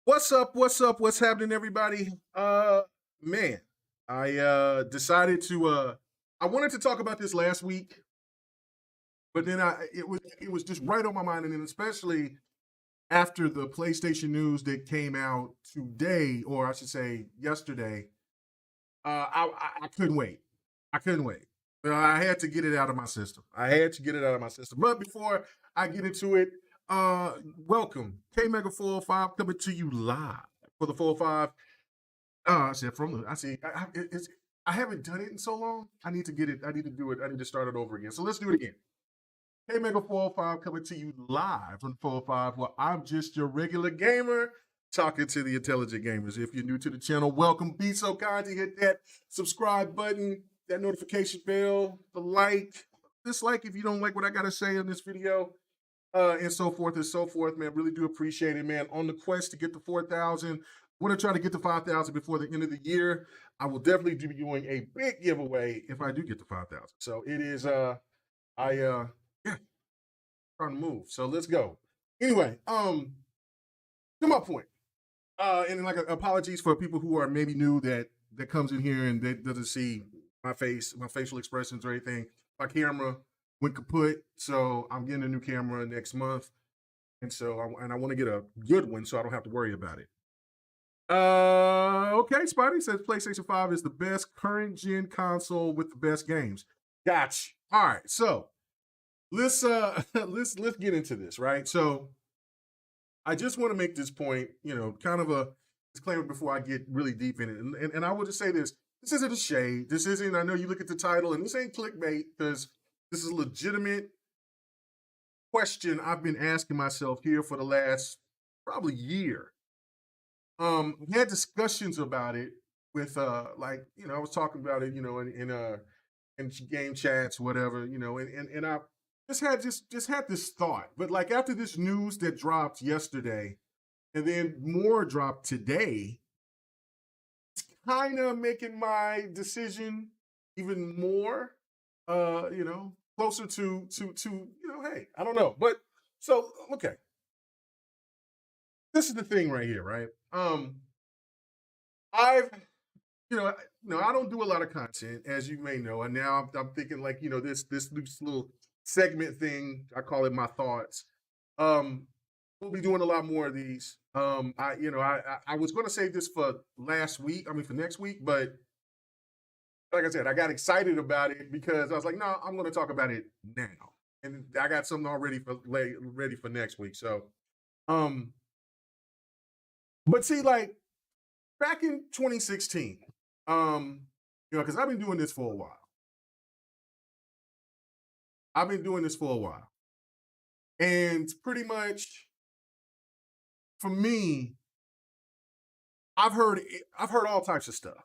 What's up? What's up? What's happening, everybody? Man, I decided to I wanted to talk about this last week, but then it was just right on my mind, and then especially after the PlayStation news that came out today, or I should say yesterday. I couldn't wait. I couldn't wait. I had to get it out of my system. I had to get it out of my system. But before I get into it, welcome K Mega 405 coming to you live for the 405. I said from the I see I haven't done it in so long. I need to get it. I need to do it. I need to start it over again. So let's do it again. K Mega 405 coming to you live from 405. Well, I'm just your regular gamer talking to the intelligent gamers. If you're new to the channel, welcome. Be so kind to hit that subscribe button, that notification bell, the like, dislike if you don't like what I got to say in this video, and so forth and so forth, man. Really do appreciate it, man. On the quest to get to 4,000. Want to try to get to 5,000 before the end of the year. I will definitely be doing a big giveaway if I do get to 5,000. So it is, yeah, trying to move. So let's go. Anyway, to my point. And like apologies for people who are maybe new that comes in here and that doesn't see my face, my facial expressions or anything. My camera went kaput, so I'm getting a new camera next month, and so I want to get a good one so I don't have to worry about it. Okay, Spidey says PlayStation 5 is the best current gen console with the best games. Gotcha. All right, so let's let's get into this, right? So I just want to make this point, kind of a disclaimer before I get really deep in it. And I will just say this. This isn't a shade. This isn't, I know you look at the title, and this ain't clickbait, because this is a legitimate question I've been asking myself here for the last probably year. We had discussions about it with I was talking about it, in game chats, whatever, and I just had this thought. But like after this news that dropped yesterday, and then more dropped today, it's kind of making my decision even more, closer hey, I don't know. But so okay, this is the thing right here, right? I've I don't do a lot of content, as you may know, and now I'm thinking like this little segment thing. I call it my thoughts. We'll be doing a lot more of these. I was going to save this for last week. I mean for next week, but like I said, I got excited about it because I was like, no, I'm going to talk about it now, and I got something already ready for next week. So, um, but see, like back in 2016, because I've been doing this for a while. I've been doing this for a while. And pretty much for me, I've heard all types of stuff.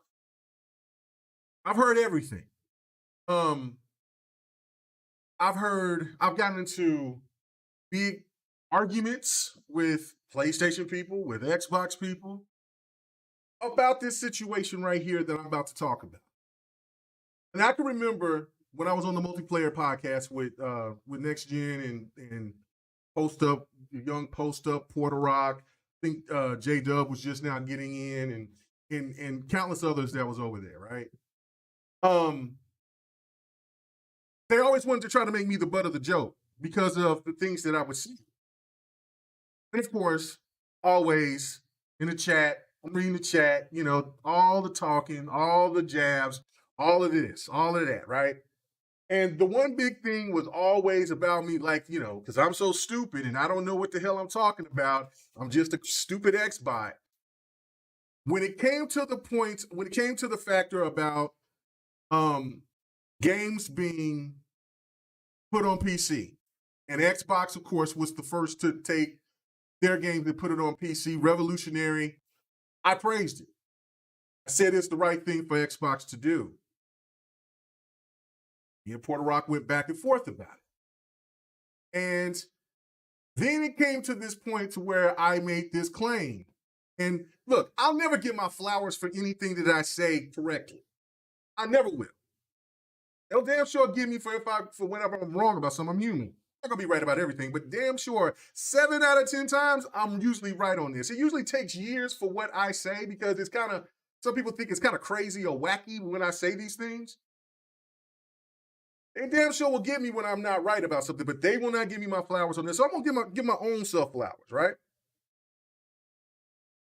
I've heard everything. Um, I've gotten into big arguments with PlayStation people, with Xbox people about this situation right here that I'm about to talk about. And I can remember when I was on the multiplayer podcast with Next Gen and Post Up, young Post Up, Porter Rock. I think J Dub was just now getting in, and countless others that was over there, right? They always wanted to try to make me the butt of the joke because of the things that I would see. And of course, always in the chat, I'm reading the chat, all the talking, all the jabs, all of this, all of that, right? And the one big thing was always about me, like, because I'm so stupid and I don't know what the hell I'm talking about. I'm just a stupid X-bot. When it came to the factor about games being put on PC, and Xbox, of course, was the first to take their game to put it on PC, revolutionary, I praised it. I said it's the right thing for Xbox to do. Me and Porter Rock went back and forth about it. And then it came to this point to where I made this claim. And look, I'll never get my flowers for anything that I say correctly. I never will. They'll damn sure give me for whenever I'm wrong about something. I'm human. not gonna be right about everything, but damn sure 7 out of 10 times I'm usually right on this. It usually takes years for what I say because it's kind of, some people think it's kind of crazy or wacky when I say these things. They damn sure will get me when I'm not right about something, but they will not give me my flowers on this. So I'm gonna give my own self flowers, right?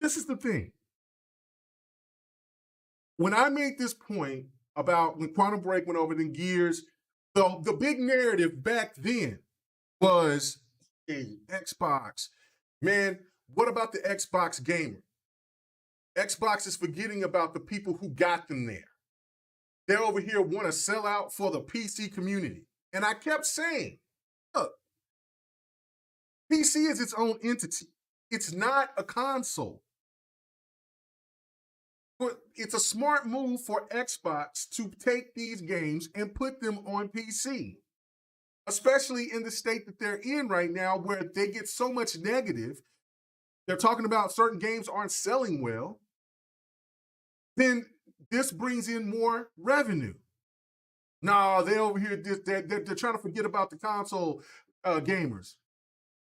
This is the thing. When I made this point about when Quantum Break went over, then Gears, the big narrative back then was a Xbox. Man, what about the Xbox gamer? Xbox is forgetting about the people who got them there. They're over here want to sell out for the PC community. And I kept saying, look, PC is its own entity. It's not a console. But it's a smart move for Xbox to take these games and put them on PC, especially in the state that they're in right now where they get so much negative. They're talking about certain games aren't selling well. Then this brings in more revenue. No, they over here, they're trying to forget about the console gamers.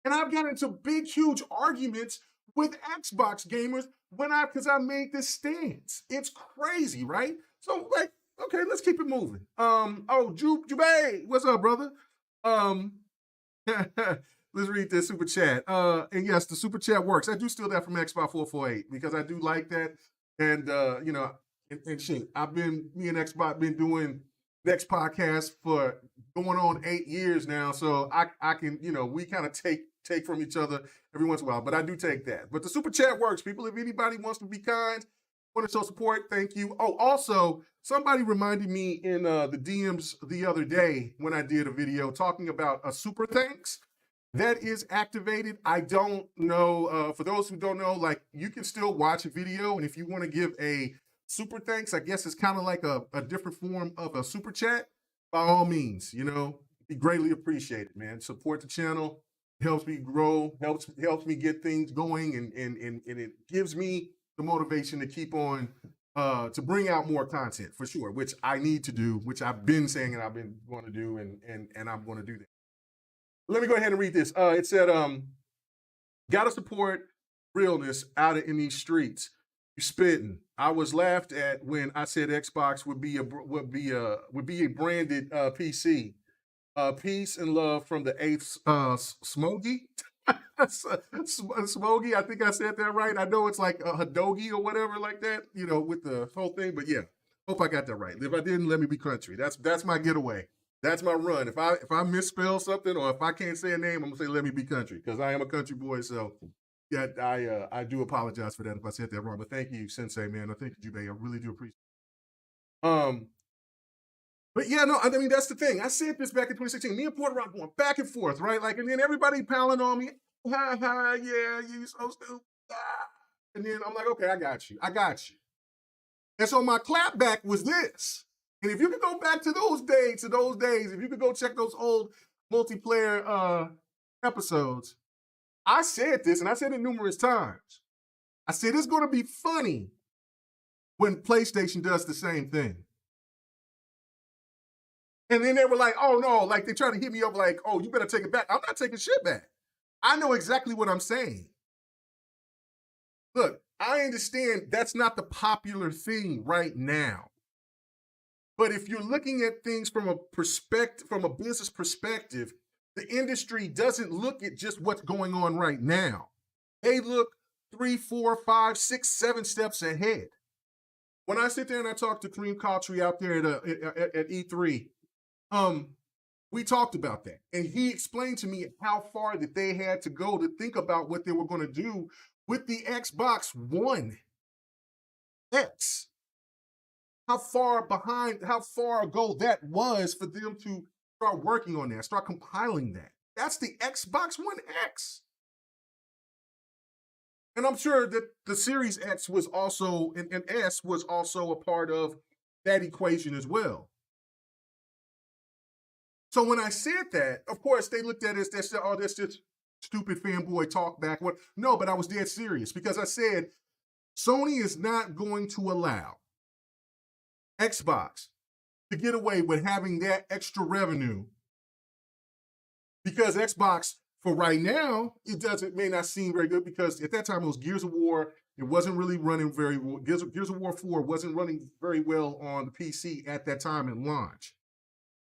And I've gotten into big, huge arguments with Xbox gamers because I made this stance. It's crazy, right? So, like, okay, let's keep it moving. Jubei, what's up, brother? Let's read this super chat. And yes, the super chat works. I do steal that from Xbox 448 because I do like that. And and shit, me and Xbox been doing Next podcast for going on 8 years now. So I can, we kind of take from each other every once in a while, but I do take that. But the super chat works, people. If anybody wants to be kind, want to show support, thank you. Oh, also, somebody reminded me in the DMs the other day when I did a video talking about a super thanks that is activated. I don't know. For those who don't know, like, you can still watch a video, and if you want to give a super thanks, I guess it's kind of like a different form of a super chat. By all means, be greatly appreciated, man. Support the channel. Helps me grow, helps me get things going, and it gives me the motivation to keep on to bring out more content for sure, which I need to do, which I've been saying and I've been going to do, and I'm going to do that. Let me go ahead and read this. It said, gotta support realness out in these streets. You spitting. I was laughed at when I said Xbox would be a branded PC. Peace and love from the eighth Smoggy. Smoggy, I think I said that right. I know it's like a Hadogi or whatever like that, with the whole thing. But yeah, hope I got that right. If I didn't, let me be country. That's my getaway. That's my run. If I misspell something or if I can't say a name, I'm gonna say let me be country because I am a country boy. So yeah, I do apologize for that if I said that wrong. But thank you, Sensei, man. I thank you, Jubei. I really do appreciate it. But yeah, no, I mean, that's the thing. I said this back in 2016. Me and Porter Rock going back and forth, right? Like, and then everybody piling on me. Ha ha, yeah, you so stupid. Ah. And then I'm like, okay, I got you. And so my clapback was this. And if you could go back to those days, if you could go check those old multiplayer episodes, I said this, and I said it numerous times. I said it's going to be funny when PlayStation does the same thing. And then they were like, oh no, like they tried to hit me up like, oh, you better take it back. I'm not taking shit back. I know exactly what I'm saying. Look, I understand that's not the popular thing right now. But if you're looking at things from a business perspective, the industry doesn't look at just what's going on right now. They look 3, 4, 5, 6, 7 steps ahead. When I sit there and I talk to Kareem Kaltry out there at E3, we talked about that. And he explained to me how far that they had to go to think about what they were going to do with the Xbox One X. How far ago that was for them to start working on that, start compiling that. That's the Xbox One X. And I'm sure that the Series X was also, and S was also a part of that equation as well. So when I said that, of course, they looked at it as, oh, that's just stupid fanboy talk back. What? No, but I was dead serious because I said Sony is not going to allow Xbox to get away with having that extra revenue because Xbox for right now, it may not seem very good because at that time it was Gears of War. It wasn't really running very well. Gears of War 4 wasn't running very well on the PC at that time in launch.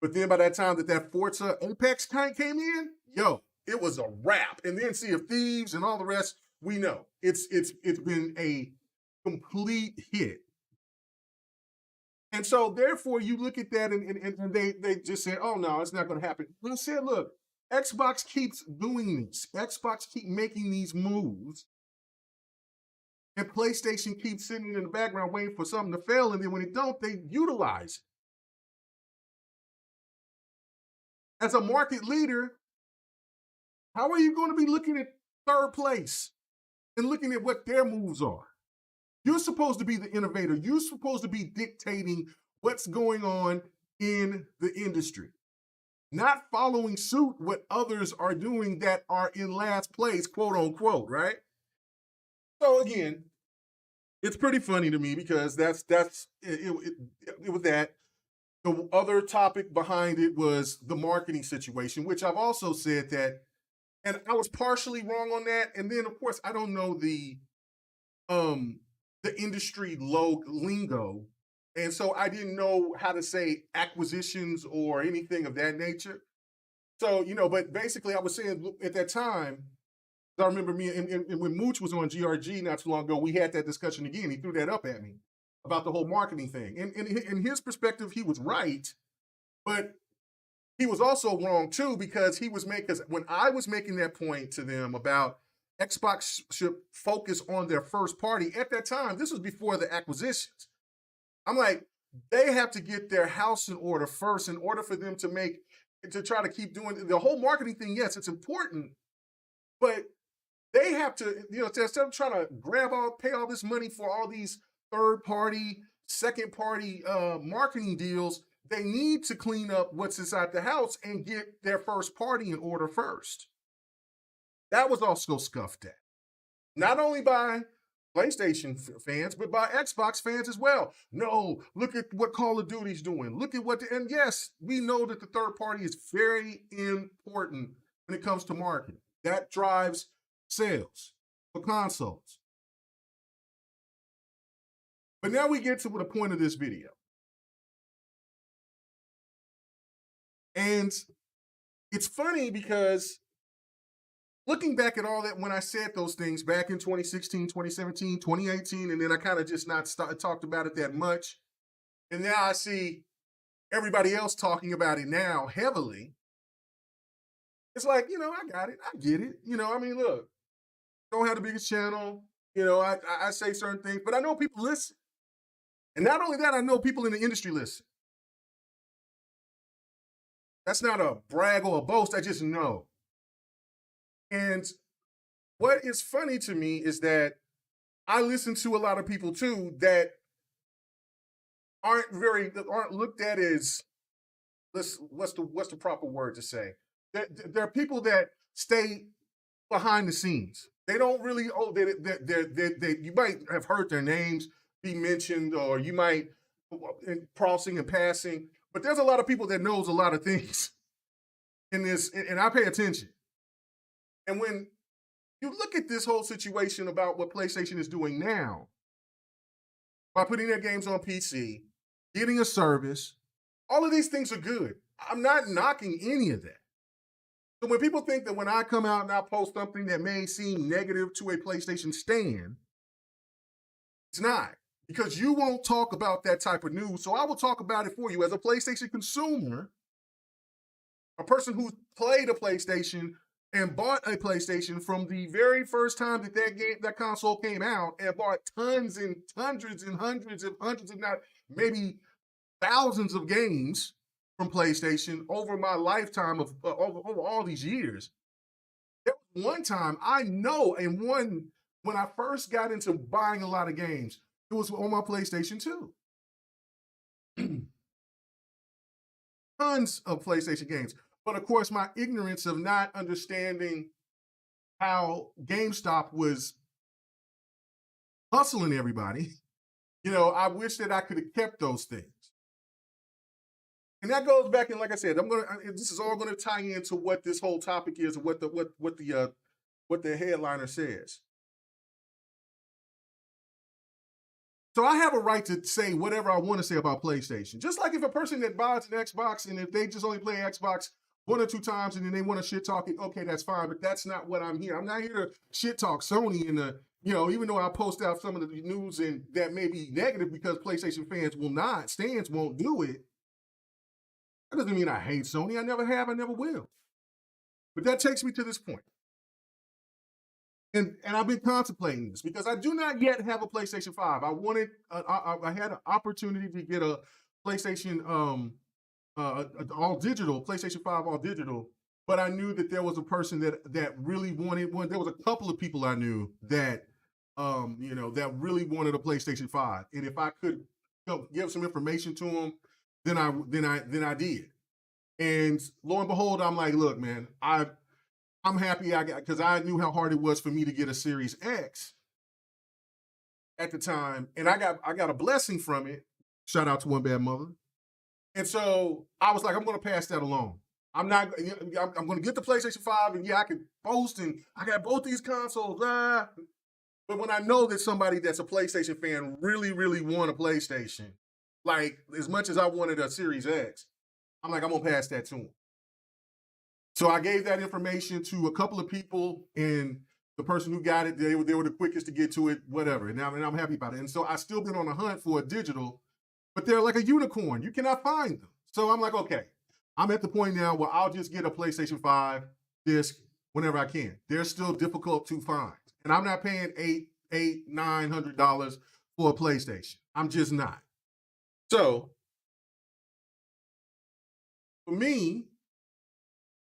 But then by that time that Forza Apex came in, yo, it was a wrap. And then Sea of Thieves and all the rest, we know. It's been a complete hit. And so therefore you look at that and they just say, oh no, it's not going to happen. But I said, look, Xbox keeps doing this. Xbox keep making these moves. And PlayStation keeps sitting in the background waiting for something to fail. And then when it don't, they utilize it. As a market leader, how are you going to be looking at third place and looking at what their moves are? You're supposed to be the innovator. You're supposed to be dictating what's going on in the industry, not following suit what others are doing that are in last place, quote unquote, right? So again, it's pretty funny to me because it was that. The other topic behind it was the marketing situation, which I've also said that, and I was partially wrong on that. And then of course I don't know the industry lingo. And so I didn't know how to say acquisitions or anything of that nature. So, but basically I was saying at that time, I remember me and when Mooch was on GRG not too long ago, we had that discussion again. He threw that up at me about the whole marketing thing. And in his perspective, he was right, but he was also wrong too, because when I was making that point to them about Xbox should focus on their first party, at that time, this was before the acquisitions. I'm like, they have to get their house in order first in order for them to try to keep doing the whole marketing thing. Yes, it's important, but they have to, instead of trying to pay all this money for all these third party, second party marketing deals, they need to clean up what's inside the house and get their first party in order first. That was also scuffed at, not only by PlayStation fans, but by Xbox fans as well. No, look at what Call of Duty's doing. Look at and yes, we know that the third party is very important when it comes to marketing. That drives sales for consoles. But now we get to the point of this video. And it's funny because looking back at all that, when I said those things back in 2016, 2017, 2018, and then I kind of just not talked about it that much. And now I see everybody else talking about it now heavily. It's like, I got it. I get it. Look, don't have the biggest channel. I say certain things, but I know people listen. And not only that, I know people in the industry listen. That's not a brag or a boast. I just know. And what is funny to me is that I listen to a lot of people too that aren't looked at as, what's the proper word to say? There are people that stay behind the scenes. They don't really, you might have heard their names be mentioned, or you might crossing and passing, but there's a lot of people that knows a lot of things in this, and I pay attention. And when you look at this whole situation about what PlayStation is doing now, by putting their games on PC, getting a service, all of these things are good. I'm not knocking any of that. So when people think that when I come out and I post something that may seem negative to a PlayStation stan, it's not. Because you won't talk about that type of news, so I will talk about it for you. As a PlayStation consumer, a person who played a PlayStation and bought a PlayStation from the very first time that console came out, and bought tons and hundreds and hundreds and hundreds, if not maybe thousands of games from PlayStation over my lifetime of over all these years. There was one time I know, and when I first got into buying a lot of games, it was on my PlayStation 2. Tons of PlayStation games. But of course, my ignorance of not understanding how GameStop was hustling everybody, I wish that I could have kept those things. And that goes back, and like I said, this is all gonna tie into what this whole topic is, and what the headliner says. So I have a right to say whatever I want to say about PlayStation. Just like if a person that buys an Xbox and if they just only play Xbox 1 or 2 times and then they want to shit talk it, okay, that's fine. But that's not what I'm here. I'm not here to shit talk Sony and even though I post out some of the news and that may be negative because PlayStation fans stands won't do it. That doesn't mean I hate Sony. I never have, I never will. But that takes me to this point. And I've been contemplating this because I do not yet have a PlayStation 5. I had an opportunity to get a PlayStation all digital, PlayStation 5 all digital, but I knew that there was a person that really wanted one. There was a couple of people I knew that that really wanted a PlayStation 5. And if I could give some information to them, then I did. And lo and behold, I'm like, look, man, I'm happy because I knew how hard it was for me to get a Series X at the time, and I got a blessing from it. Shout out to One Bad Mother. And so I was like, I'm going to pass that along. I'm going to get the PlayStation 5, and yeah, I can boast, and I got both these consoles. But when I know that somebody that's a PlayStation fan really, really want a PlayStation, like as much as I wanted a Series X, I'm like, I'm going to pass that to them. So I gave that information to a couple of people, and the person who got it, they were the quickest to get to it, whatever. And I'm happy about it. And so I still been on a hunt for a digital, but they're like a unicorn. You cannot find them. So I'm like, okay, I'm at the point now where I'll just get a PlayStation 5 disc whenever I can. They're still difficult to find. And I'm not paying $900 for a PlayStation. I'm just not. So for me,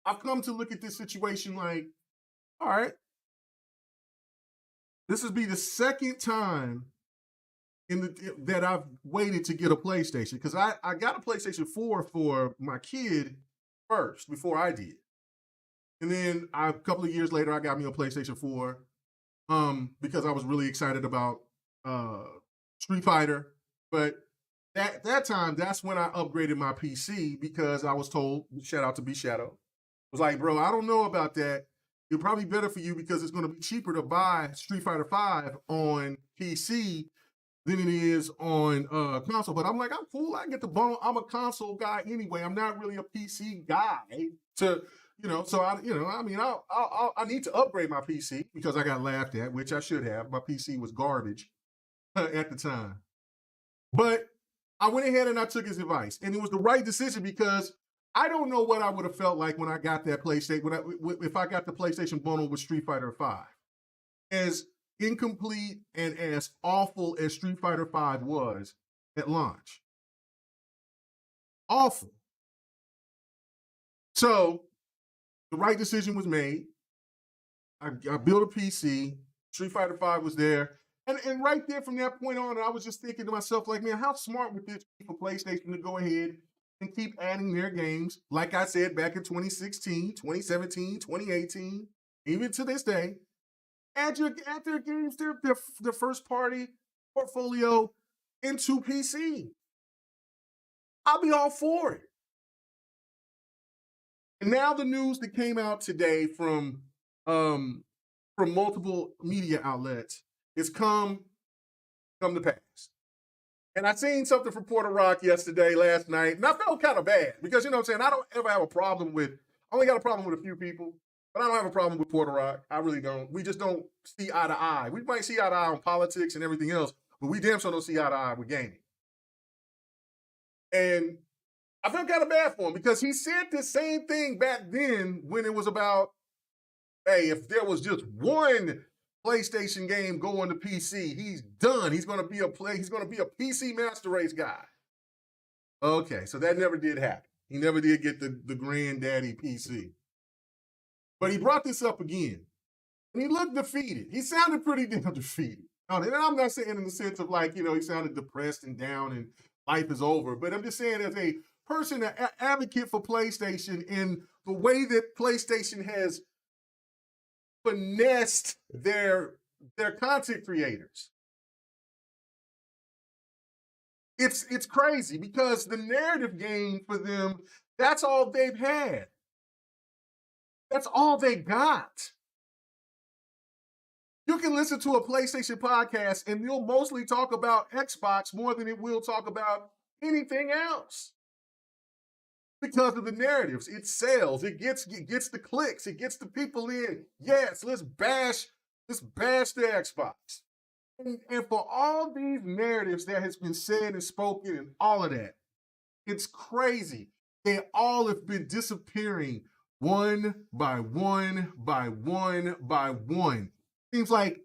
I've come to look at this situation like, all right, this will be the second time that I've waited to get a PlayStation, because I got a PlayStation 4 for my kid first before I did. And then a couple of years later, I got me a PlayStation 4 because I was really excited about Street Fighter. But that time, that's when I upgraded my PC because I was told, shout out to B Shadow, was like, bro, I don't know about that. It's probably better for you because it's going to be cheaper to buy Street Fighter 5 on PC than it is on console. But I'm like, I'm cool. I get the bundle. I'm a console guy anyway. I'm not really a PC guy. So I need to upgrade my PC because I got laughed at, which I should have. My PC was garbage at the time. But I went ahead and I took his advice, and it was the right decision because I don't know what I would have felt like when I got that PlayStation, if I got the PlayStation bundle with Street Fighter 5. As incomplete and as awful as Street Fighter 5 was at launch. Awful. So the right decision was made. I built a PC. Street Fighter 5 was there. And right there from that point on, I was just thinking to myself, like, man, how smart would this be for PlayStation to go ahead and keep adding their games, like I said, back in 2016, 2017, 2018, even to this day, add their games, their first party portfolio into PC. I'll be all for it. And now the news that came out today from multiple media outlets has come to pass. And I seen something from Puerto Rock last night, and I felt kind of bad because, you know what I'm saying, I don't ever have a problem with, I only got a problem with a few people, but I don't have a problem with Puerto Rock. I really don't. We just don't see eye to eye. We might see eye to eye on politics and everything else, but we damn sure don't see eye to eye with gaming. And I felt kind of bad for him because he said the same thing back then when it was about, hey, if there was just one PlayStation game going to PC, he's done. He's going to be a PC Master Race guy. Okay, so that never did happen. He never did get the granddaddy PC. But he brought this up again. And he looked defeated. He sounded pretty damn defeated. And I'm not saying in the sense of like, he sounded depressed and down and life is over. But I'm just saying as a person, an advocate for PlayStation and the way that PlayStation has finessed their content creators. It's crazy because the narrative game for them, that's all they've had. That's all they got. You can listen to a PlayStation podcast and they'll mostly talk about Xbox more than it will talk about anything else. Because of the narratives, it sells, it gets the clicks, it gets the people in. Yes, let's bash the Xbox. And for all these narratives that has been said and spoken and all of that, it's crazy. They all have been disappearing one by one by one by one. Seems like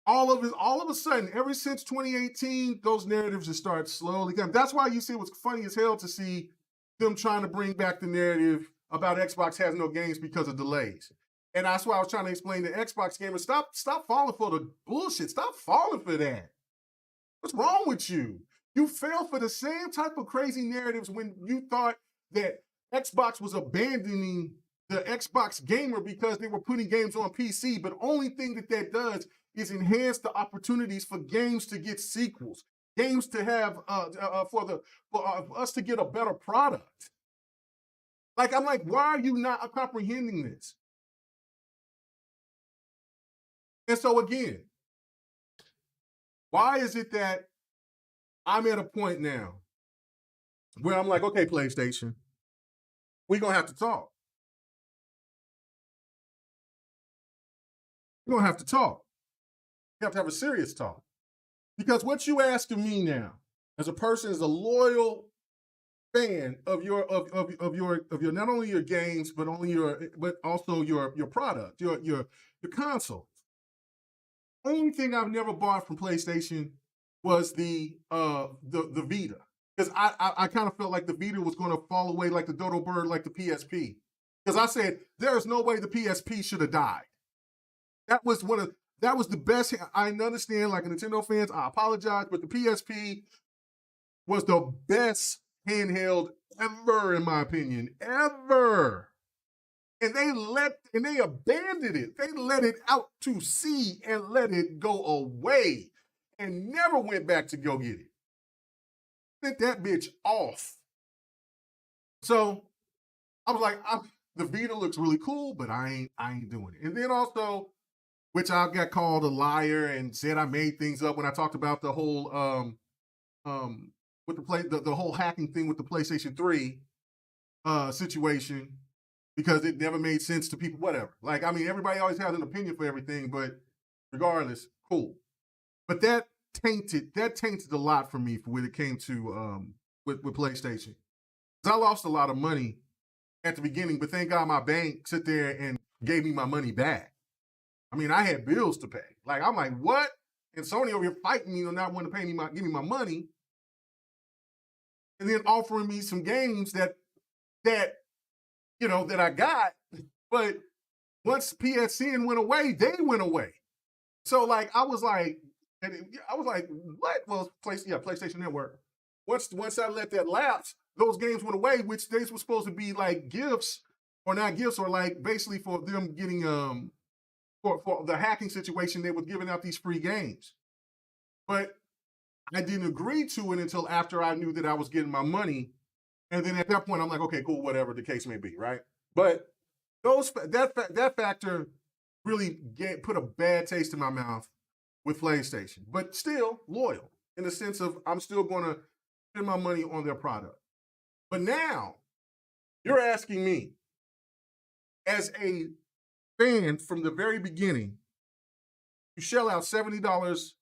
all of a sudden, ever since 2018, those narratives have started slowly coming. That's why you see what's funny as hell to see them trying to bring back the narrative about Xbox has no games because of delays. And that's why I was trying to explain to Xbox gamers, stop falling for the bullshit. Stop falling for that. What's wrong with you? You fell for the same type of crazy narratives when you thought that Xbox was abandoning the Xbox gamer because they were putting games on PC, but only thing that does is enhance the opportunities for games to get sequels, games to have for us to get a better product. Like, I'm like, why are you not comprehending this? And so again, why is it that I'm at a point now where I'm like, okay, PlayStation, we're gonna have to talk. We're gonna have to talk. We have to have a serious talk. Because what you ask of me now, as a person, as a loyal fan of your not only your games, but also your product, your console. Only thing I've never bought from PlayStation was the Vita. Because I kind of felt like the Vita was going to fall away like the dodo bird, like the PSP. Because I said, there is no way the PSP should have died. That was the best. I understand, like Nintendo fans, I apologize, but the PSP was the best handheld ever, in my opinion, ever. And they abandoned it. They let it out to sea and let it go away and never went back to go get it. Sent that bitch off. So I was like, the Vita looks really cool, but I ain't doing it. And then also, which I got called a liar and said I made things up when I talked about the whole with the whole hacking thing with the PlayStation 3 situation, because it never made sense to people, whatever. Like, I mean, everybody always has an opinion for everything, but regardless, cool. But that tainted a lot for me when it came to with PlayStation. Because I lost a lot of money at the beginning, but thank God my bank sit there and gave me my money back. I mean, I had bills to pay. Like, I'm like, what? And Sony over here fighting me on not wanting to give me my money, and then offering me some games that I got. But once PSN went away, they went away. So like, I was like, what? Well, PlayStation Network. Once I let that lapse, those games went away, which they were supposed to be like gifts, or not gifts, or like basically for them getting for the hacking situation, they were giving out these free games. But I didn't agree to it until after I knew that I was getting my money. And then at that point, I'm like, okay, cool, whatever the case may be, right? But that factor really put a bad taste in my mouth with PlayStation, but still loyal in the sense of I'm still going to spend my money on their product. But now you're asking me, as a fan from the very beginning, you shell out $70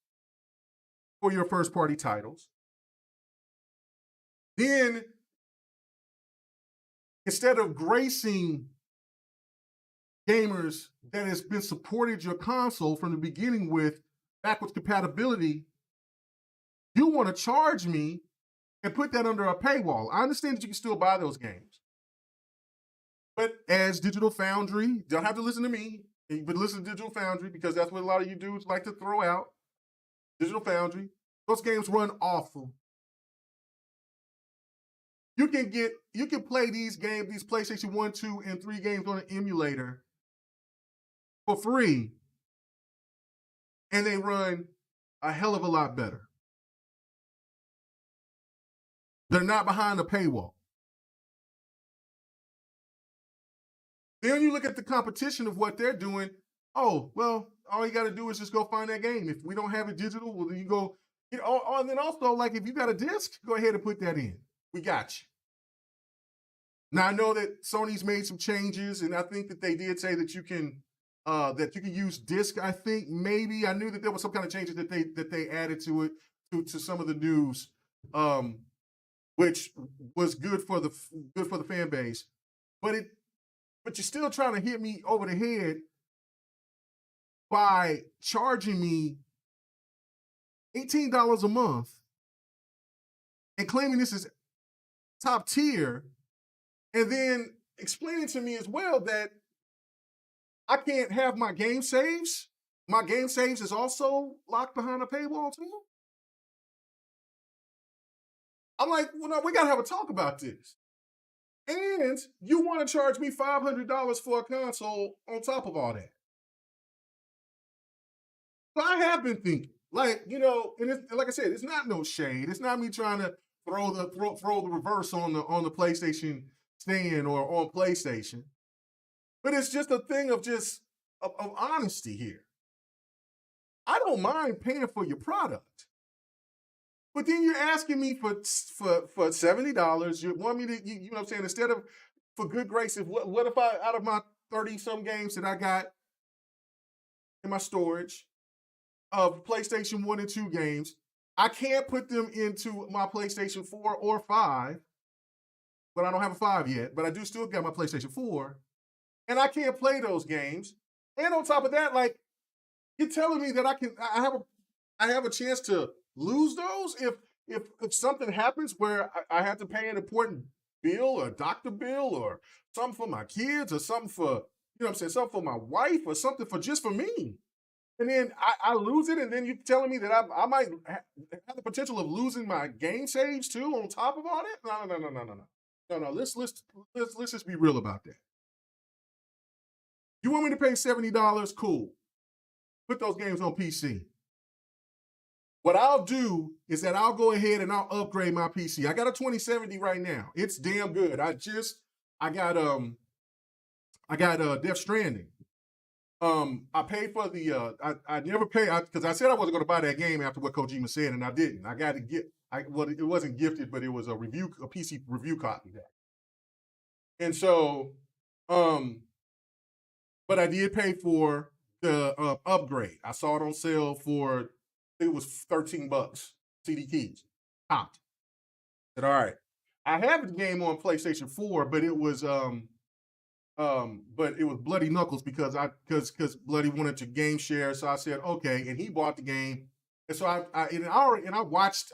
for your first party titles. Then, instead of gracing gamers that has been supported your console from the beginning with backwards compatibility, you want to charge me and put that under a paywall. I understand that you can still buy those games. But as Digital Foundry, don't have to listen to me, but listen to Digital Foundry, because that's what a lot of you dudes like to throw out. Digital Foundry, those games run awful. You can play these games, these PlayStation 1, 2, and 3 games on an emulator for free, and they run a hell of a lot better. They're not behind the paywall. Then you look at the competition of what they're doing. Oh, well, all you got to do is just go find that game. If we don't have it digital, well, then you go, and then also, like, if you got a disc, go ahead and put that in. We got you. Now, I know that Sony's made some changes, and I think that they did say that you can use disc. I think maybe I knew that there was some kind of changes that they added to it to some of the news, which was good for the fan base. But you're still trying to hit me over the head by charging me $18 a month and claiming this is top tier, and then explaining to me as well that I can't have my game saves. My game saves is also locked behind a paywall too. I'm like, well, no, we gotta have a talk about this. And you want to charge me $500 for a console on top of all that. So I have been thinking, like, and like I said, it's not no shade. It's not me trying to throw the reverse on the PlayStation stand or on PlayStation. But it's just a thing of of honesty here. I don't mind paying for your product. But then you're asking me for $70. You want me to, you know what I'm saying? Instead of, for good graces, what if I, out of my 30-some games that I got in my storage of PlayStation 1 and 2 games, I can't put them into my PlayStation 4 or 5, but I don't have a 5 yet, but I do still got my PlayStation 4, and I can't play those games. And on top of that, like, you're telling me that I have a chance to lose those if something happens where I have to pay an important bill or a doctor bill or something for my kids or something for, you know what I'm saying, something for my wife or something for me. And then I lose it, and then you're telling me that I might have the potential of losing my game saves too on top of all that? No. Let's just be real about that. You want me to pay $70? Cool. Put those games on PC. What I'll do is that I'll go ahead and I'll upgrade my PC. I got a 2070 right now. It's damn good. I got Death Stranding. I paid for the I never paid because I said I wasn't going to buy that game after what Kojima said, and I didn't. I got to it wasn't gifted, but it was a PC review copy that. And so, but I did pay for the upgrade. I saw it on sale for, it was $13 CD keys. Popped. I said, all right. I have the game on PlayStation 4, but it was Bloody Knuckles because Bloody wanted to game share. So I said, okay, and he bought the game. And so I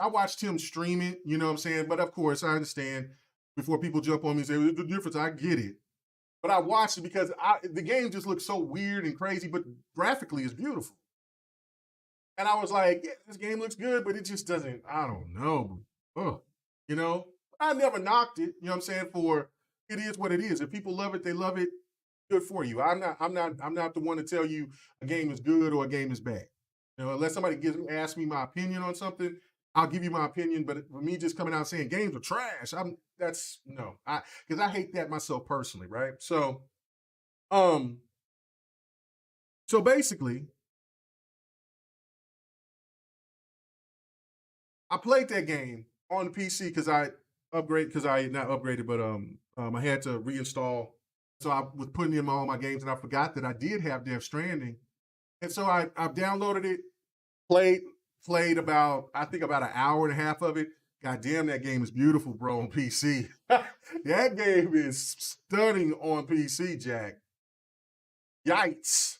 watched him stream it, you know what I'm saying? But of course, I understand before people jump on me and say, the difference, I get it. But I watched it because the game just looks so weird and crazy, but graphically it's beautiful. And I was like, yeah, this game looks good, but it just doesn't, I don't know. You know, I never knocked it, you know what I'm saying, for it is what it is. If people love it, they love it. Good for you. I'm not the one to tell you a game is good or a game is bad. You know, unless somebody asks me my opinion on something, I'll give you my opinion. But for me just coming out saying games are trash, because I hate that myself personally, right? So basically, I played that game on the PC because I not upgraded, but I had to reinstall. So I was putting in all my games, and I forgot that I did have Death Stranding, and so I downloaded it, played about an hour and a half of it. God damn, that game is beautiful, bro, on PC. That game is stunning on PC, Jack. Yikes.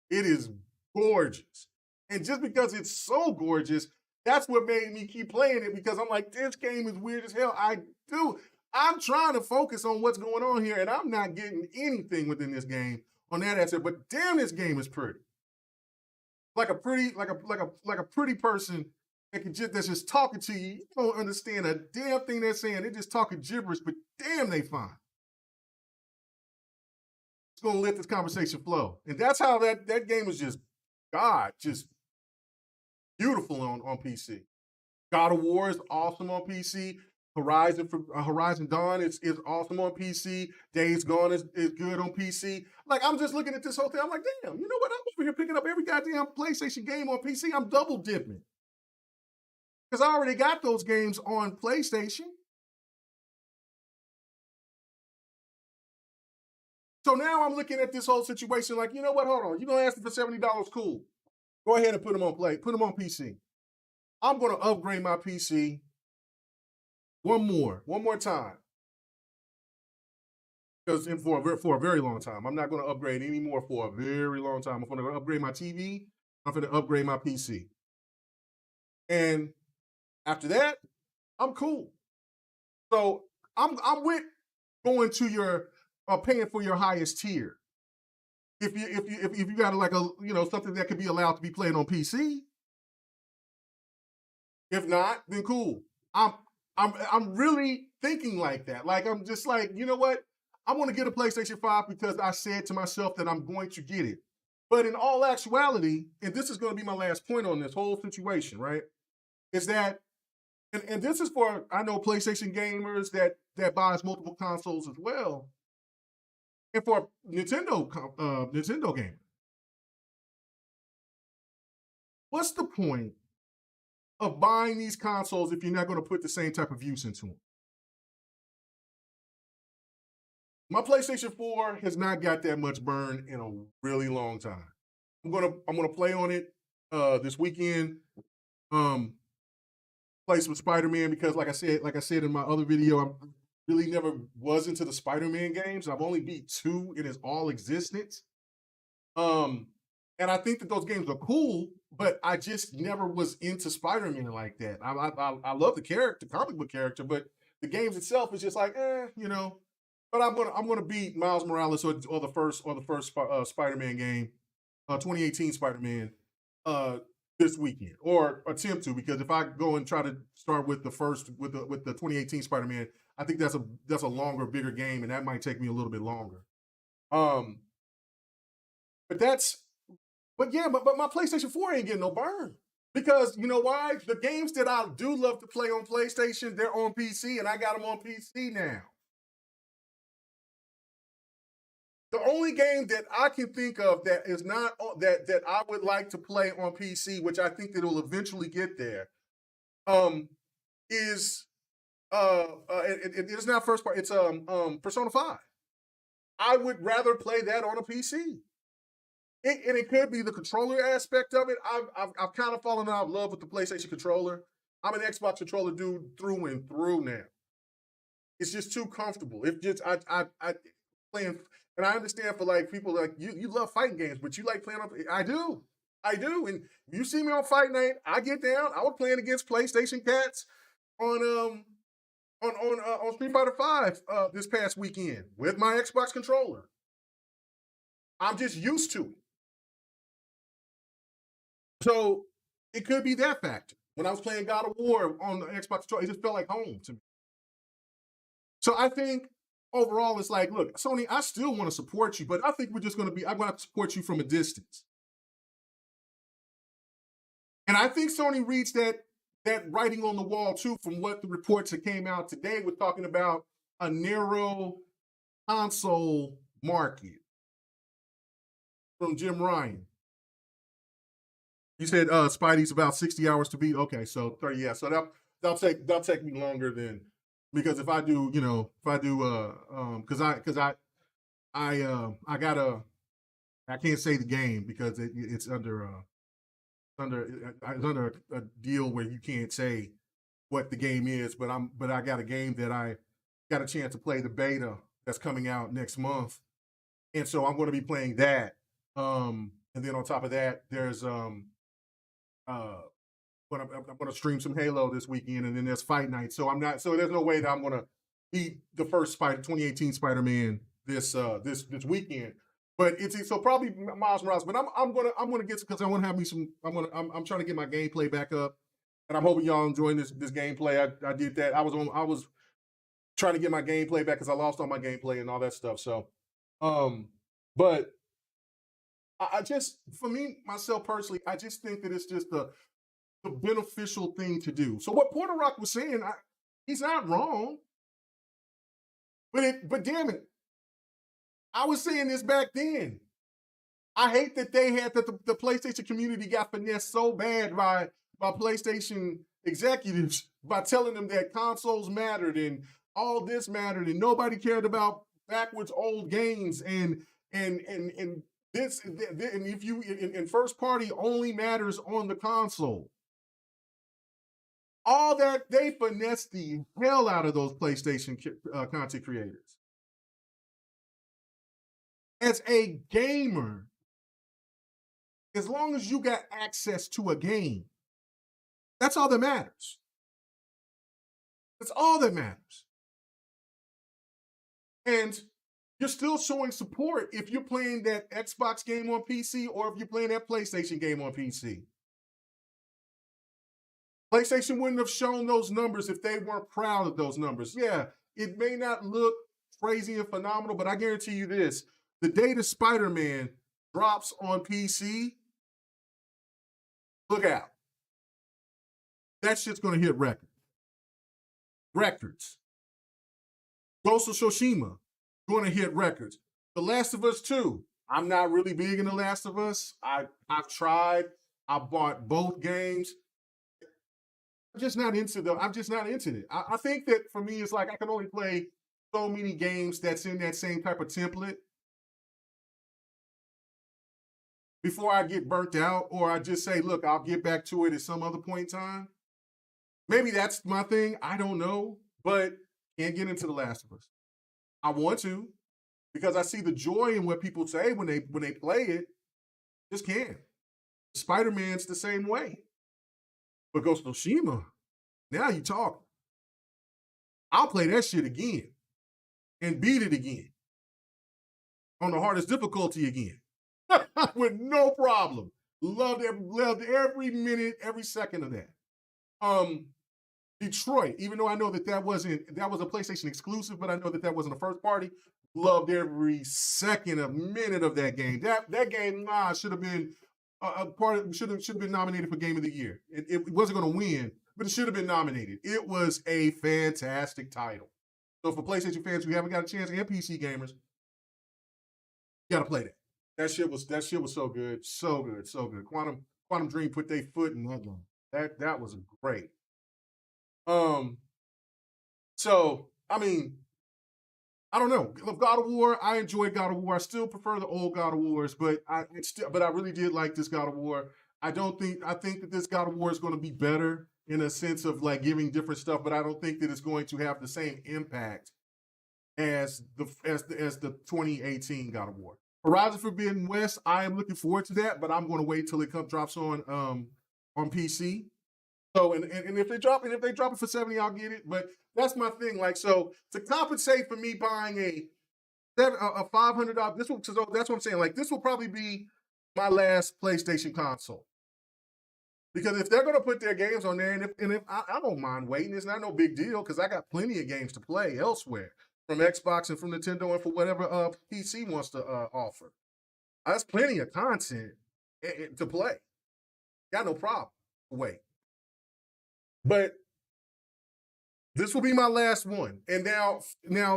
It is gorgeous. And just because it's so gorgeous, that's what made me keep playing it, because I'm like, this game is weird as hell. I'm trying to focus on what's going on here, and I'm not getting anything within this game on that aspect. But damn, this game is pretty. Like a pretty person that's just talking to you. You don't understand a damn thing they're saying. They're just talking gibberish, but damn, they fine. It's gonna let this conversation flow. And that's how that game is just beautiful on PC. God of War is awesome on PC. Horizon Dawn is awesome on PC. Days Gone is good on PC. Like, I'm just looking at this whole thing. I'm like, damn, you know what? I'm over here picking up every goddamn PlayStation game on PC. I'm double dipping. Because I already got those games on PlayStation. So now I'm looking at this whole situation like, you know what? Hold on. You're going to ask me for $70. Cool. Go ahead and put them on PC. I'm going to upgrade my PC one more time. Because for a very long time, I'm not going to upgrade anymore for a very long time. I'm going to upgrade my TV. I'm going to upgrade my PC. And after that, I'm cool. So I'm with going to your paying for your highest tier. If you got like something that could be allowed to be played on PC. If not, then cool. I'm really thinking like that. Like, I'm just like, you know what? I want to get a PlayStation 5 because I said to myself that I'm going to get it. But in all actuality, and this is going to be my last point on this whole situation, right? Is that, and this is for, I know, PlayStation gamers that buys multiple consoles as well, and for Nintendo gamers. What's the point of buying these consoles if you're not going to put the same type of use into them? My PlayStation 4 has not got that much burn in a really long time. I'm gonna play on it this weekend. Play some Spider-Man because, like I said in my other video, I really never was into the Spider-Man games. I've only beat 2 in its all existence. And I think that those games are cool, but I just never was into Spider-Man like that. I love the character, comic book character, but the games itself is just like, But I'm gonna beat Miles Morales or the first Spider-Man game, 2018 Spider-Man, this weekend, or attempt to, because if I go and try to start with the 2018 Spider-Man, I think that's a longer, bigger game, and that might take me a little bit longer. But my PlayStation 4 ain't getting no burn. Because you know why? The games that I do love to play on PlayStation, they're on PC, and I got them on PC now. The only game that I can think of that is not that I would like to play on PC, which I think that it will eventually get there, is it's not first part. It's Persona 5. I would rather play that on a PC. And it could be the controller aspect of it. I've kind of fallen out of love with the PlayStation controller. I'm an Xbox controller dude through and through now. It's just too comfortable. It's just I playing, and I understand for like people like you love fighting games, but you like playing on. I do, and you see me on Fight Night, I get down. I was playing against PlayStation cats on Street Fighter 5 this past weekend with my Xbox controller. I'm just used to it. So it could be that factor. When I was playing God of War on the Xbox controller, it just felt like home to me. So I think overall, it's like, look, Sony, I still want to support you, but I think I'm going to support you from a distance. And I think Sony reads that writing on the wall too, from what the reports that came out today was talking about a narrow console market from Jim Ryan. You said Spidey's about 60 hours to beat. Okay, so 30, yeah. So that'll take me longer than, because if I do, because I can't say the game because it's under a deal where you can't say what the game is, but I got a game that I got a chance to play, the beta that's coming out next month, and so I'm going to be playing that. And then on top of that, there's but I'm going to stream some Halo this weekend, and then there's Fight Night. So there's no way that I'm going to beat the first 2018 Spider-Man this weekend. But so probably Miles Morales. But I'm gonna get, because I want to have me some. I'm trying to get my gameplay back up, and I'm hoping y'all enjoying this gameplay. I did that. I was trying to get my gameplay back because I lost all my gameplay and all that stuff. So, but I just, for me, myself personally, I just think that it's just the beneficial thing to do. So what Porter Rock was saying, he's not wrong. But damn it, I was saying this back then. I hate that they had that the PlayStation community got finessed so bad by PlayStation executives by telling them that consoles mattered and all this mattered and nobody cared about backwards old games and this and if you in first party only matters on the console. All that, they finessed the hell out of those PlayStation content creators. As a gamer, as long as you got access to a game, that's all that matters. That's all that matters. And you're still showing support if you're playing that Xbox game on PC or if you're playing that PlayStation game on PC. PlayStation wouldn't have shown those numbers if they weren't proud of those numbers. Yeah, it may not look crazy and phenomenal, but I guarantee you this. The day the Spider-Man drops on PC, look out. That shit's going to hit records. Ghost of Tsushima, going to hit records. The Last of Us 2, I'm not really big in The Last of Us. I've tried. I bought both games. I'm just not into it. I think that for me, it's like I can only play so many games that's in that same type of template before I get burnt out, or I just say, look, I'll get back to it at some other point in time. Maybe that's my thing. I don't know, but can't get into The Last of Us. I want to, because I see the joy in what people say when they play it. Just can't. Spider-Man's the same way. But Ghost of Tsushima, now you talk. I'll play that shit again and beat it again on the hardest difficulty again with no problem. Loved every minute, every second of that. Detroit, even though I know that was a PlayStation exclusive, but I know that wasn't a first party. Loved every second, a minute of that game. That game should have been should have been nominated for Game of the Year. It wasn't going to win, but it should have been nominated. It was a fantastic title. So for PlayStation fans who haven't got a chance, and PC gamers, you got to play that. That shit was so good, so good, so good. Quantum Dream put their foot in that one. That was great. So I mean, I don't know. God of War, I enjoyed God of War. I still prefer the old God of Wars, but I really did like this God of War. I think that this God of War is going to be better in a sense of like giving different stuff, but I don't think that it's going to have the same impact as the 2018 God of War. Horizon Forbidden West, I am looking forward to that, but I'm going to wait till it drops on PC. So and if they drop it for 70, I'll get it. But that's my thing. Like, so to compensate for me buying a $500, that's what I'm saying. Like, this will probably be my last PlayStation console. Because if they're gonna put their games on there, and if I don't mind waiting, it's not no big deal because I got plenty of games to play elsewhere from Xbox and from Nintendo and for whatever PC wants to offer. That's plenty of content to play. Got no problem. Wait. But this will be my last one. And now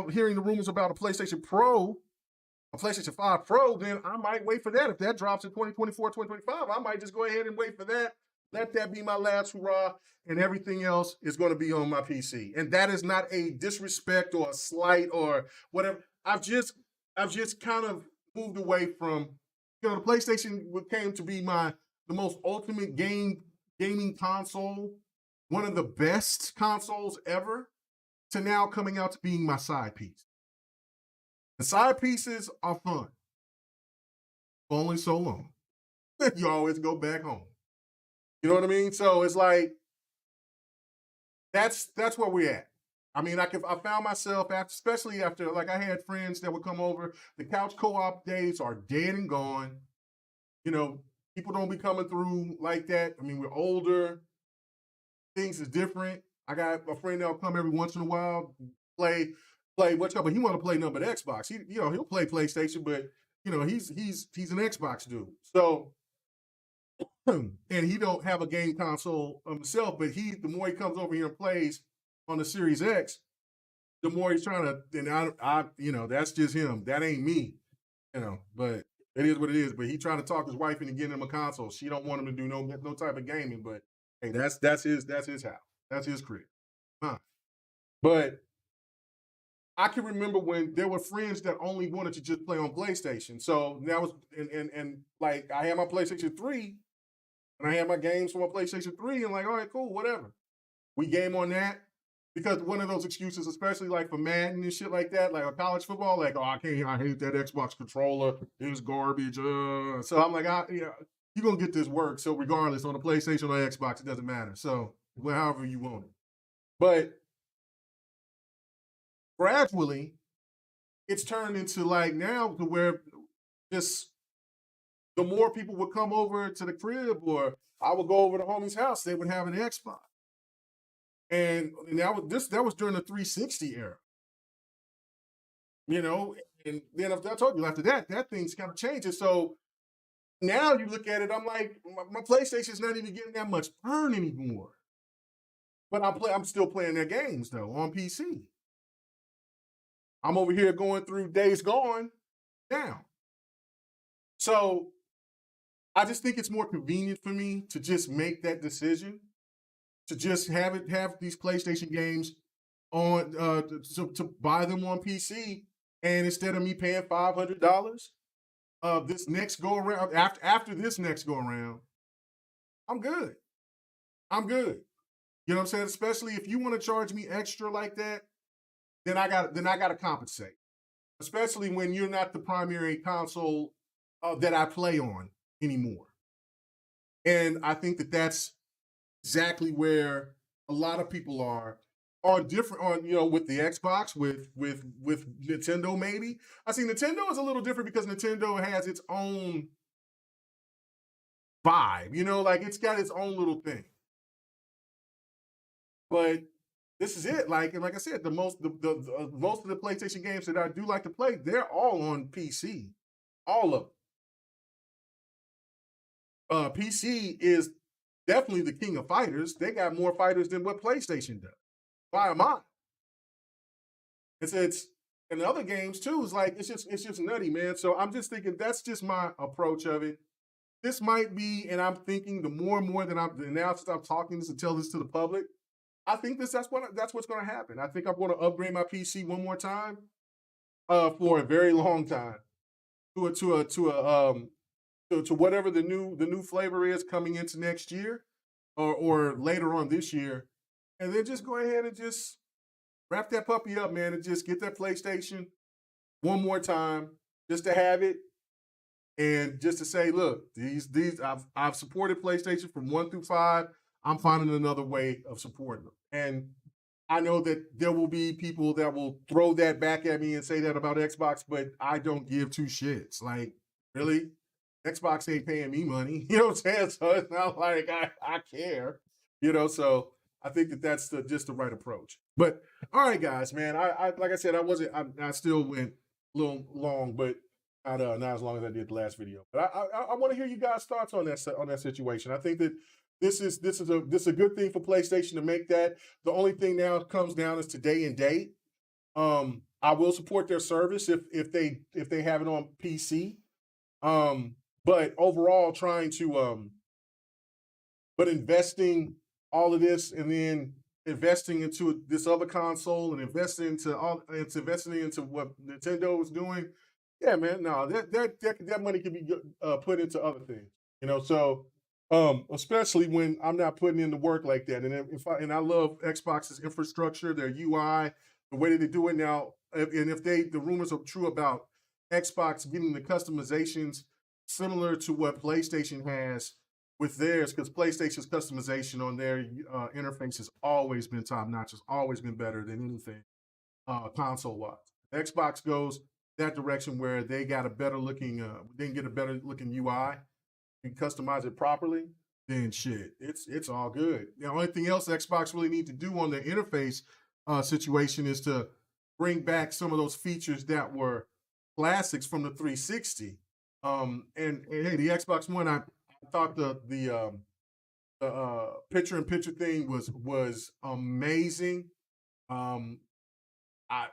hearing the rumors about a PlayStation 5 Pro, then I might wait for that. If that drops in 2024, 2025, I might just go ahead and wait for that. Let that be my last hurrah, and everything else is going to be on my PC. And that is not a disrespect or a slight or whatever. I've just kind of moved away from, the PlayStation came to be the most ultimate gaming console, one of the best consoles ever, to now coming out to being my side piece. The side pieces are fun. Only so long. You always go back home. You know what I mean? So it's like, that's where we're at. I mean, I found myself, especially after, like, I had friends that would come over. The couch co-op days are dead and gone. People don't be coming through like that. I mean, we're older. Things is different. I got a friend that'll come every once in a while, play what's up, but he want to play nothing but Xbox. He'll play PlayStation, but he's an Xbox dude. So and he don't have a game console himself, but the more he comes over here and plays on the Series X, the more he's trying to, and that's just him. That ain't me, but it is what it is. But he trying to talk his wife into getting him a console. She don't want him to do no type of gaming, but hey, that's his house. That's his crib. Huh. But I can remember when there were friends that only wanted to just play on PlayStation. So that was and like I had my PlayStation 3 and I had my games for my PlayStation 3 and like, all right, cool, whatever. We game on that. Because one of those excuses, especially like for Madden and shit like that, like a college football, like, oh, I hate that Xbox controller. It's garbage. So I'm like, you're going to get this work. So regardless, on the PlayStation or Xbox, it doesn't matter. So however you want it. But gradually, it's turned into like now to where just the more people would come over to the crib or I would go over to homie's house, they would have an Xbox. And that was during the 360 era, and then I told you after that thing's kind of changing. So now you look at it, I'm like, my PlayStation's not even getting that much burn anymore. But I'm still playing their games though on PC. I'm over here going through Days Gone now. So I just think it's more convenient for me to just make that decision. To just have these PlayStation games on to buy them on PC, and instead of me paying $500, this next go around after this next go around, I'm good. I'm good. You know what I'm saying? Especially if you want to charge me extra like that, then I got to compensate. Especially when you're not the primary console that I play on anymore. And I think that's exactly where a lot of people are different on with the Xbox with Nintendo. Maybe I see Nintendo is a little different because Nintendo has its own vibe, like it's got its own little thing. But this is it, like I said, the most of the PlayStation games that I do like to play, they're all on PC, all of them. PC is definitely the king of fighters. They got more fighters than what PlayStation does by a mile. It's and the other games too is like it's just nutty, man. So I'm just thinking that's just my approach of it. This might be, and I'm thinking the more and more that I'm now stop talking this and tell this to the public. I think that's what's going to happen. I think I'm going to upgrade my PC one more time, for a very long time, to whatever the new flavor is coming into next year or later on this year, and then just go ahead and just wrap that puppy up, man, and just get that PlayStation one more time just to have it and just to say, look, these I've supported PlayStation from 1 through 5. I'm finding another way of supporting them. And I know that there will be people that will throw that back at me and say that about Xbox, but I don't give two shits. Like, really? Xbox ain't paying me money. You know what I'm saying? So it's not like I care. So I think that's just the right approach. But all right, guys, man. I like I said, I still went a little long, but not as long as I did the last video. But I want to hear you guys' thoughts on that situation. I think that this is a good thing for PlayStation to make that. The only thing now comes down is to day and date. I will support their service if they have it on PC. But overall, trying to but investing all of this and then investing into this other console and investing into what Nintendo is doing. Yeah, man. No, that money can be put into other things. So especially when I'm not putting in the work like that. And I love Xbox's infrastructure, their UI, the way that they do it now. If the rumors are true about Xbox getting the customizations similar to what PlayStation has with theirs, because PlayStation's customization on their interface has always been top notch. It's always been better than anything console wise. Xbox goes that direction where they got a better looking, they can get a better looking UI and customize it properly. Then shit, it's all good. The only thing else Xbox really need to do on the interface situation is to bring back some of those features that were classics from the 360. And hey, the Xbox One, thought the picture-in-picture thing was amazing. Um, I,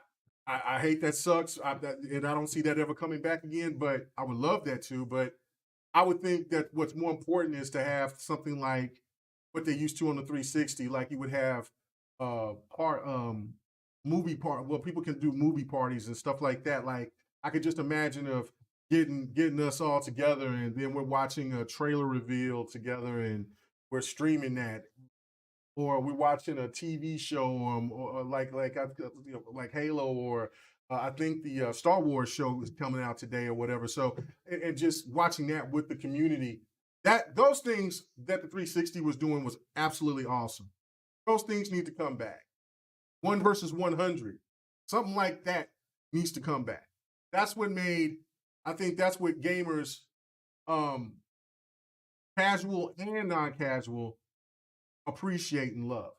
I hate that sucks, and I don't see that ever coming back again. But I would love that too. But I would think that what's more important is to have something like what they used to on the 360, like you would have part movie part. Well, people can do movie parties and stuff like that. Like I could just imagine of getting us all together, and then we're watching a trailer reveal together, and we're streaming that, or we're watching a TV show, or like Halo, or I think the Star Wars show is coming out today or whatever. So, and just watching that with the community, that those things that the 360 was doing was absolutely awesome. Those things need to come back. 1 versus 100, something like that needs to come back. That's what made. I think that's what gamers, um, casual and non-casual, appreciate and love.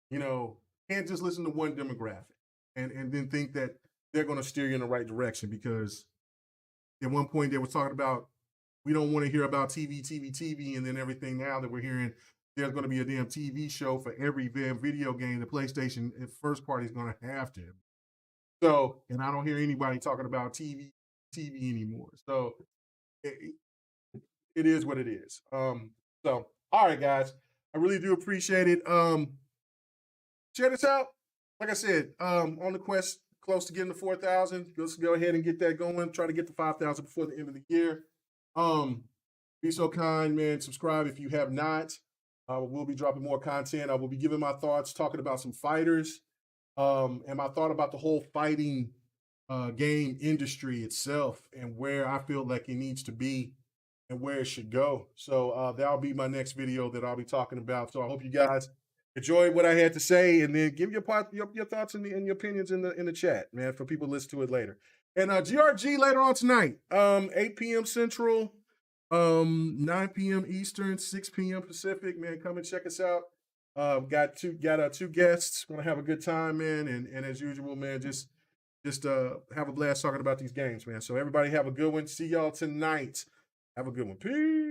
You know, can't just listen to one demographic and then think that they're going to steer you in the right direction, because at one point they were talking about we don't want to hear about TV, and then everything now that we're hearing there's going to be a damn TV show for every damn video game the PlayStation first party is going to have to. So, and I don't hear anybody talking about TV anymore. So it, it is what it is. So all right, guys, I really do appreciate it. Check this out. Like I said, on the quest close to getting to 4,000. Let's go ahead and get that going. Try to get to 5,000 before the end of the year. Be so kind, man. Subscribe if you have not. We'll be dropping more content. I will be giving my thoughts, talking about some fighters, and my thought about the whole fighting game industry itself, and where I feel like it needs to be and where it should go. So that'll be my next video that I'll be talking about. So I hope you guys enjoy what I had to say, and then give your thoughts and your opinions in the chat, man, for people to listen to it later. And GRG later on tonight, 8 p.m. Central, 9 p.m. Eastern, 6 p.m. Pacific. Man, come and check us out. Got two guests. Gonna have a good time, man, and as usual, man, just have a blast talking about these games, man. So everybody have a good one. See y'all tonight. Have a good one. Peace.